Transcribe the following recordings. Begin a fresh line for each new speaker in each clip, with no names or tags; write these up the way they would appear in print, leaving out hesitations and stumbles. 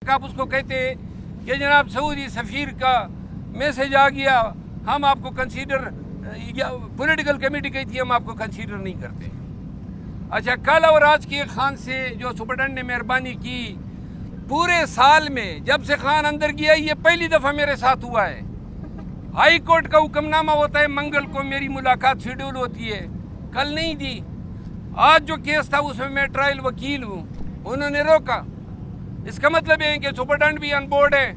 آپ اس کو کہتے ہیں کہ جناب سعودی سفیر کا میسج آ گیا، ہم آپ کو کنسیڈر، پولیٹیکل کمیٹی کہتی ہے ہم آپ کو کنسیڈر نہیں کرتے۔ اچھا، کل اور آج کی خان سے جو سپرڈنٹ نے مہربانی کی، پورے سال میں جب سے خان اندر گیا یہ پہلی دفعہ میرے ساتھ ہوا ہے۔ ہائی کورٹ کا حکم نامہ ہوتا ہے منگل کو میری ملاقات شیڈول ہوتی ہے، کل نہیں دی۔ آج جو کیس تھا اس میں میں ٹرائل وکیل ہوں، انہوں نے روکا۔ اس کا مطلب ہے کہ سپرڈنٹ بھی آن بورڈ ہے،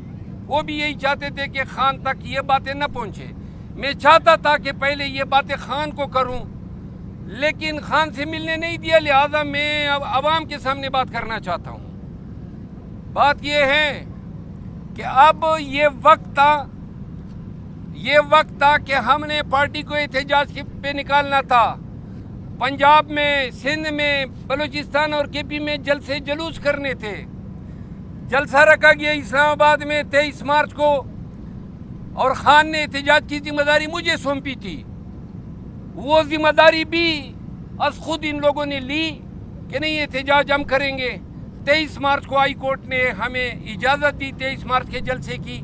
وہ بھی یہی چاہتے تھے کہ خان تک یہ باتیں نہ پہنچے۔ میں چاہتا تھا کہ پہلے یہ باتیں خان کو کروں، لیکن خان سے ملنے نہیں دیا، لہذا میں اب عوام کے سامنے بات کرنا چاہتا ہوں۔ بات یہ ہے کہ اب یہ وقت تھا کہ ہم نے پارٹی کو احتجاج پہ نکالنا تھا۔ پنجاب میں، سندھ میں، بلوچستان اور کے پی میں جلسے جلوس کرنے تھے۔ جلسہ رکھا گیا اسلام آباد میں 23 مارچ کو، اور خان نے احتجاج کی ذمہ داری مجھے سونپی تھی۔ وہ ذمہ داری بھی از خود ان لوگوں نے لی کہ نہیں احتجاج ہم کریں گے۔ 23 مارچ کو ہائی کورٹ نے ہمیں اجازت دی 23 مارچ کے جلسے کی۔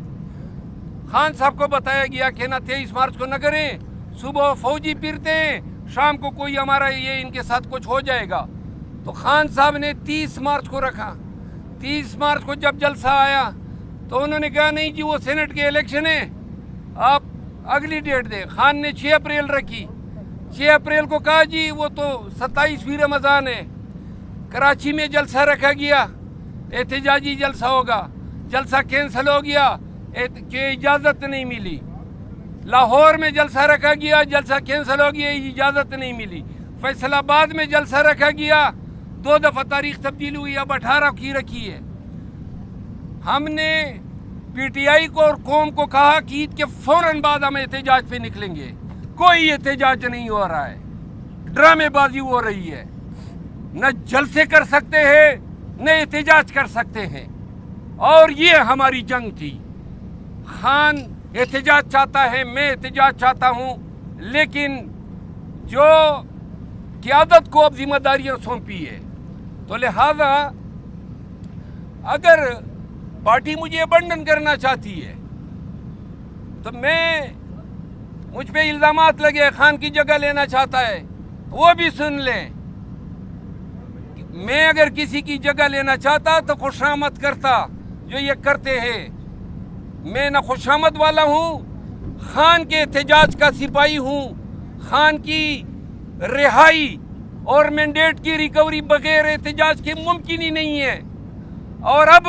خان صاحب کو بتایا گیا کہ نہ 23 مارچ کو نہ کریں، صبح فوجی پھرتے ہیں، شام کو کوئی ہمارا یہ ان کے ساتھ کچھ ہو جائے گا۔ تو خان صاحب نے 30 مارچ کو رکھا۔ 30 مارچ کو جب جلسہ آیا تو انہوں نے کہا نہیں جی وہ سینٹ کے الیکشن ہیں، آپ اگلی ڈیٹ دیں۔ خان نے 6 اپریل رکھی۔ 6 اپریل کو کہا جی وہ تو 27ویں رمضان ہے۔ کراچی میں جلسہ رکھا گیا، احتجاجی جلسہ ہوگا، جلسہ کینسل ہو گیا کہ اجازت نہیں ملی۔ لاہور میں جلسہ رکھا گیا، جلسہ کینسل ہو گیا، اجازت نہیں ملی۔ فیصل آباد میں جلسہ رکھا گیا، 2 دفعہ تاریخ تبدیل ہوئی، اب 18 کی رکھی ہے۔ ہم نے پی ٹی آئی کو اور قوم کو کہا کہ عید کے فوراً بعد ہم احتجاج پہ نکلیں گے۔ کوئی احتجاج نہیں ہو رہا ہے، ڈرامے بازی ہو رہی ہے۔ نہ جلسے کر سکتے ہیں، نہ احتجاج کر سکتے ہیں، اور یہ ہماری جنگ تھی۔ خان احتجاج چاہتا ہے، میں احتجاج چاہتا ہوں، لیکن جو قیادت کو اب ذمہ داریاں سونپی ہے، تو لہذا اگر پارٹی مجھے ابنڈن کرنا چاہتی ہے تو مجھ پہ الزامات لگے خان کی جگہ لینا چاہتا ہے، وہ بھی سن لیں۔ میں اگر کسی کی جگہ لینا چاہتا تو خوشامد کرتا، جو یہ کرتے ہیں۔ میں نہ خوشامد والا ہوں، خان کے احتجاج کا سپاہی ہوں۔ خان کی رہائی اور مینڈیٹ کی ریکوری بغیر احتجاج کے ممکن ہی نہیں ہے۔ اور اب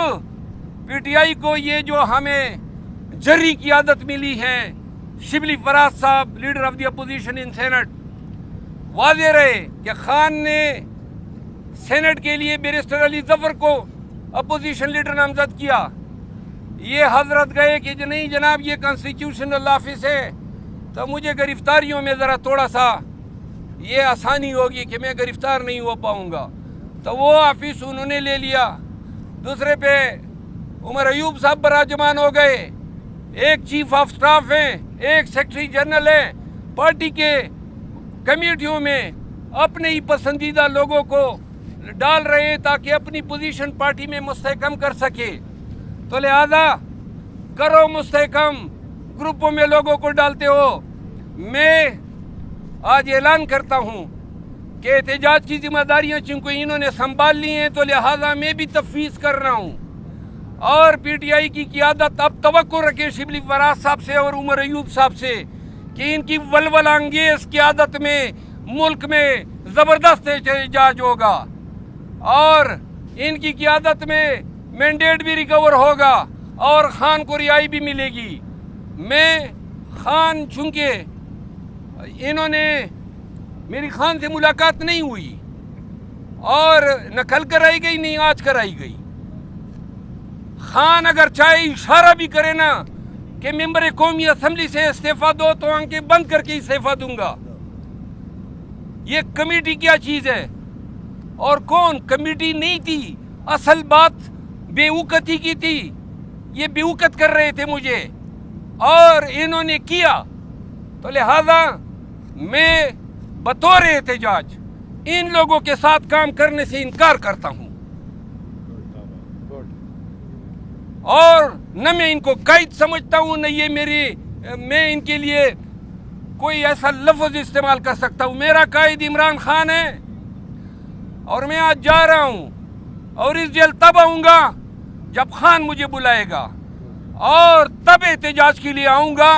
پی ٹی آئی کو یہ جو ہمیں جری کی عادت ملی ہے، شبلی فراز صاحب leader of the opposition in senate, واضح رہے کہ خان نے سینٹ کے لیے بیرسٹر علی ظفر کو اپوزیشن لیڈر نامزد کیا۔ یہ حضرت گئے کہ نہیں جناب یہ کانسٹیٹیوشنل آفس ہے، تو مجھے گرفتاریوں میں ذرا تھوڑا سا یہ آسانی ہوگی کہ میں گرفتار نہیں ہو پاؤں گا، تو وہ آفس انہوں نے لے لیا۔ دوسرے پہ عمر ایوب صاحب براجمان ہو گئے، ایک چیف آف سٹاف ہیں، ایک سیکرٹری جنرل ہیں، پارٹی کے کمیٹیوں میں اپنے ہی پسندیدہ لوگوں کو ڈال رہے ہیں تاکہ اپنی پوزیشن پارٹی میں مستحکم کر سکے۔ تو لہذا کرو مستحکم، گروپوں میں لوگوں کو ڈالتے ہو۔ میں آج اعلان کرتا ہوں کہ احتجاج کی ذمہ داریاں چونکہ انہوں نے سنبھال لی ہیں، تو لہذا میں بھی تفویض کر رہا ہوں، اور پی ٹی آئی کی قیادت اب توقع رکھے شبلی فراز صاحب سے اور عمر ایوب صاحب سے کہ ان کی ولولہ انگیز قیادت میں ملک میں زبردست احتجاج ہوگا، اور ان کی قیادت میں مینڈیٹ بھی ریکور ہوگا، اور خان کو رہائی بھی ملے گی۔ میں خان، چونکہ انہوں نے میری خان سے ملاقات نہیں ہوئی، اور نہ کل کرائی گئی نہیں آج کرائی گئی۔ خان اگر چاہے اشارہ بھی کرے نا کہ ممبر قومی اسمبلی سے استعفیٰ دو، تو آنکھیں بند کر کے استعفیٰ دوں گا۔ یہ کمیٹی کیا چیز ہے؟ اور کون کمیٹی نہیں تھی، اصل بات بے وقتی کی تھی۔ یہ بے وقت کر رہے تھے مجھے، اور انہوں نے کیا، تو لہذا میں بطور احتجاج ان لوگوں کے ساتھ کام کرنے سے انکار کرتا ہوں۔ اور نہ میں ان کو قائد سمجھتا ہوں، نہ یہ میں ان کے لیے کوئی ایسا لفظ استعمال کر سکتا ہوں۔ میرا قائد عمران خان ہے، اور میں آج جا رہا ہوں، اور اس جیل تب آؤں گا جب خان مجھے بلائے گا، اور تب احتجاج کے لیے آؤں گا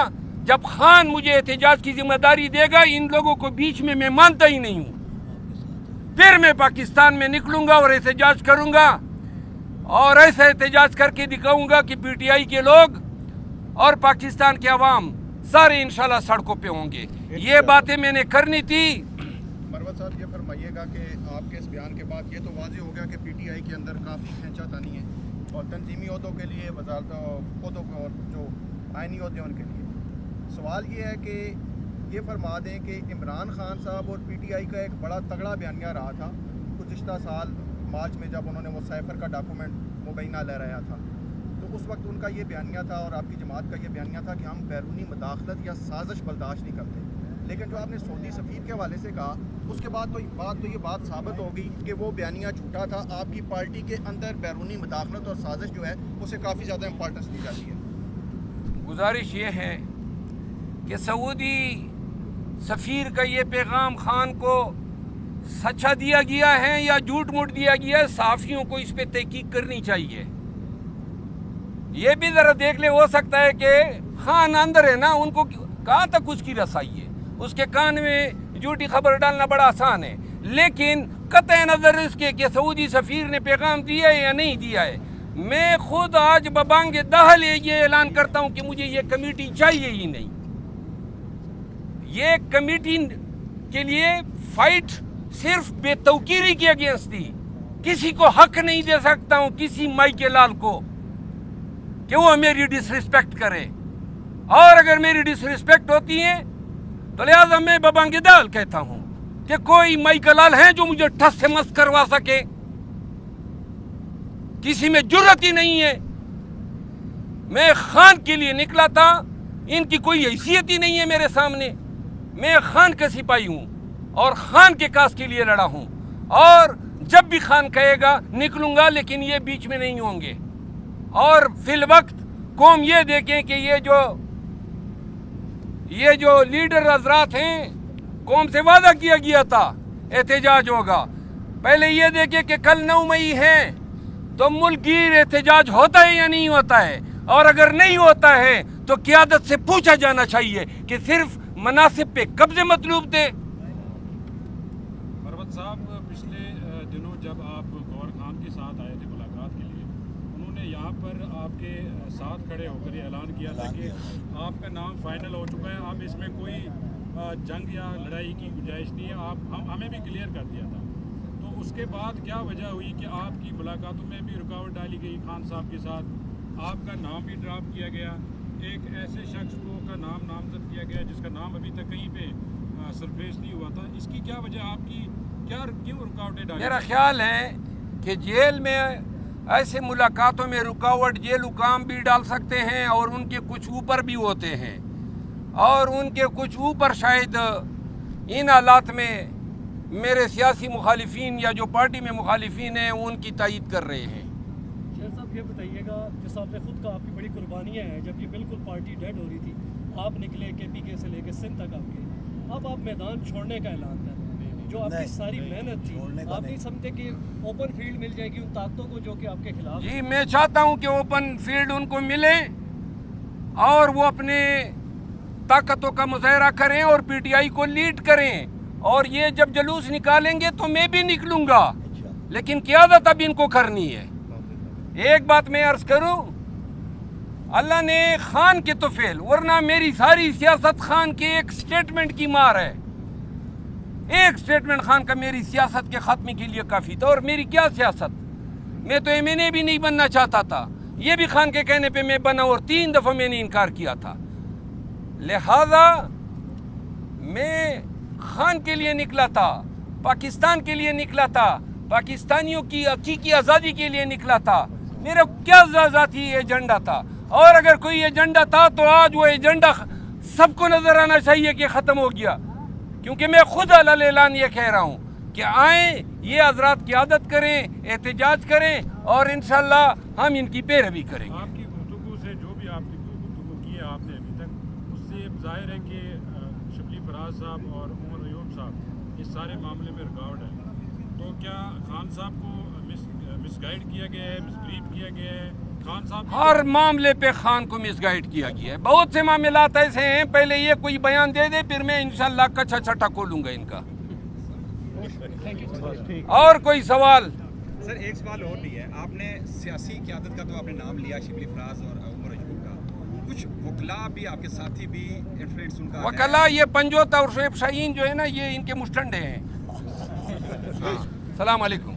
جب خان مجھے احتجاج کی ذمہ داری دے گا۔ ان لوگوں کو بیچ میں مانتا ہی نہیں ہوں۔ پھر میں پاکستان میں نکلوں گا اور احتجاج کروں گا، اور ایسا احتجاج کر کے دکھاؤں گا کہ پی ٹی آئی کے لوگ اور پاکستان کے عوام سارے انشاءاللہ سڑکوں پہ ہوں گے۔ یہ باتیں میں نے کرنی تھی۔
مروت صاحب، یہ فرمائیے گا کہ آپ کے اس بیان کے بعد یہ تو واضح ہو گیا کہ پی ٹی آئی کے اندر کافی کھینچا تانی ہے، اور تنظیمی عہدوں کے لیے، وزارت عہدوں اور جو آئینی عہدے ان کے لیے۔ سوال یہ ہے کہ یہ فرما دیں کہ عمران خان صاحب اور پی ٹی آئی کا ایک بڑا تگڑا بیانیہ رہا تھا گزشتہ سال مارچ میں، جب انہوں نے وہ سائفر کا ڈاکومنٹ مبینہ لہرایا تھا، تو اس وقت ان کا یہ بیانیہ تھا اور آپ کی جماعت کا یہ بیانیہ تھا کہ ہم بیرونی مداخلت یا سازش برداشت نہیں کرتے۔ لیکن جو آپ نے سعودی سفیر کے حوالے سے کہا، اس کے بعد تو یہ بات ثابت ہو گئی کہ وہ بیانیہ جھوٹا تھا۔ آپ کی پارٹی کے اندر بیرونی مداخلت اور سازش جو ہے اسے کافی زیادہ امپورٹنس دی جاتی ہے۔
گزارش یہ ہے کہ سعودی سفیر کا یہ پیغام خان کو سچا دیا گیا ہے یا جھوٹ موٹ دیا گیا ہے، صحافیوں کو اس پہ تحقیق کرنی چاہیے۔ یہ بھی ذرا دیکھ لے، ہو سکتا ہے کہ خان اندر ہے نا، ان کو کہاں تک اس کی رسائی ہے، اس کے کان میں جھوٹی خبر ڈالنا بڑا آسان ہے۔ لیکن قطع نظر اس کے کہ سعودی سفیر نے پیغام دیا ہے یا نہیں دیا ہے، میں خود آج ببانگ دہل یہ اعلان کرتا ہوں کہ مجھے یہ کمیٹی چاہیے ہی نہیں۔ یہ کمیٹی کے لیے فائٹ صرف بے توقیری کے اگینسٹ تھی۔ کسی کو حق نہیں دے سکتا ہوں، کسی مائی کے لال کو، کہ وہ میری ڈس رسپیکٹ کرے، اور اگر میری ڈس رسپیکٹ ہوتی ہے تو لہٰذا میں ببانگ دہل کہتا ہوں کہ کوئی مائی کا لال ہے جو مجھے ٹھس سے مس کروا سکے؟ کسی میں جرت ہی نہیں ہے۔ میں خان کے لیے نکلا تھا، ان کی کوئی حیثیت ہی نہیں ہے میرے سامنے۔ میں خان کا سپاہی ہوں اور خان کے کاز کے لیے لڑا ہوں، اور جب بھی خان کہے گا نکلوں گا، لیکن یہ بیچ میں نہیں ہوں گے۔ اور فی الوقت قوم یہ دیکھیں کہ یہ جو لیڈر حضرات ہیں، قوم سے وعدہ کیا گیا تھا احتجاج ہوگا، پہلے یہ دیکھیں کہ کل 9 مئی ہے تو ملک گیر احتجاج ہوتا ہے یا نہیں ہوتا ہے، اور اگر نہیں ہوتا ہے تو قیادت سے پوچھا جانا چاہیے کہ صرف مناصب پہ قبضے مطلوب تھے۔
مروت صاحب، پچھلے دنوں جب آپ گور خان کے ساتھ آئے تھے ملاقات کے لیے، انہوں نے یہاں پر آپ کے ساتھ کھڑے ہو کر یہ اعلان کیا تھا کہ آپ کا نام فائنل ہو چکا ہے، اب اس میں کوئی جنگ یا لڑائی کی گنجائش نہیں ہے، ہمیں بھی کلیئر کر دیا تھا۔ تو اس کے بعد کیا وجہ ہوئی کہ آپ کی ملاقاتوں میں بھی رکاوٹ ڈالی گئی، خان صاحب کے ساتھ آپ کا نام بھی ڈراپ کیا گیا، ایک ایسے شخص کو کا نام نامزد کیا گیا جس کا نام ابھی تک کہیں پہ سرفیس نہیں ہوا تھا؟ اس کی کیا وجہ، آپ کی کیوں رکاوٹیں ڈالی؟
میرا خیال ہے کہ جیل میں ایسے ملاقاتوں میں رکاوٹ جیل حکام بھی ڈال سکتے ہیں، اور ان کے کچھ اوپر بھی ہوتے ہیں، اور ان کے کچھ اوپر شاید ان حالات میں میرے سیاسی مخالفین یا جو پارٹی میں مخالفین ہیں ان کی تائید کر رہے ہیں۔
شیر صاحب، یہ بتائیے گا، جس آپ نے خود کہا آپ کی بڑی قربانیاں ہیں، جب یہ بالکل پارٹی ڈیڈ ہو رہی تھی، آپ نکلے کے پی کے سے لے کے سندھ تک آپ گئے، اب آپ میدان چھوڑنے کا اعلان کر رہے ہیں، جو آپ کی ساری محنت تھی، آپ نہیں سمجھتے کہ اوپن فیلڈ مل جائے گی ان طاقتوں کو جو کہ آپ کے خلاف؟
جی، میں چاہتا ہوں کہ اوپن فیلڈ ان کو ملے اور وہ اپنے طاقتوں کا مظاہرہ کریں اور پی ٹی آئی کو لیڈ کریں، اور یہ جب جلوس نکالیں گے تو میں بھی نکلوں گا، لیکن قیادت اب ان کو کرنی ہے۔ ایک بات میں عرض کروں، اللہ نے خان کے تو فیل، ورنہ میری ساری سیاست خان کے ایک سٹیٹمنٹ کی مار ہے۔ ایک سٹیٹمنٹ خان کا میری سیاست کے خاتمے کے لیے کافی تھا، اور میری کیا سیاست، میں تو MNA بھی نہیں بننا چاہتا تھا، یہ بھی خان کے کہنے پہ میں بنا، اور 3 دفعہ میں نے انکار کیا تھا۔ لہذا میں خان کے لیے نکلا تھا، پاکستان کے لیے نکلا تھا، پاکستانیوں کی حقیقی آزادی کے لیے نکلا تھا، میرا کیا ذاتی ایجنڈا تھا، اور اگر کوئی ایجنڈا تھا تو آج وہ ایجنڈا سب کو نظر آنا چاہیے کہ ختم ہو گیا، کیونکہ میں خود اعلان یہ کہہ رہا ہوں کہ آئیں یہ حضرات قیادت کریں, احتجاج کریں اور انشاءاللہ ہم ان کی پیروی کریں گے.
آپ کی گفتگو سے جو بھی آپ کی گفتگو کی ہے آپ نے ابھی تک, اس سے ظاہر ہے کہ شبلی فراز صاحب اور عمر ایوب صاحب اس سارے معاملے میں رکاوٹ ہے. تو کیا خان صاحب کو مس گائیڈ کیا گیا ہے, مس بریف کیا گیا ہے؟ خان صاحب
ہر معاملے پہ خان کو مس گائیڈ کیا گیا ہے. بہت سے معاملات ایسے ہیں, پہلے یہ کوئی بیان دے دے پھر میں انشاءاللہ کچھا چھٹا کھولوں گا ان کا. اور کوئی سوال؟
سر ایک سوال اور بھی ہے, آپ نے سیاسی قیادت کا تو آپ نے نام لیا, شبلی فراز اور عمر ایوب کا, کچھ وکلا بھی آپ کے ساتھی بھی انفلوئنس ان کا
وکلا یہ پنجوتا اور شعیب شاہین جو ہے نا, یہ ان کے مشٹنڈے ہیں. السلام علیکم.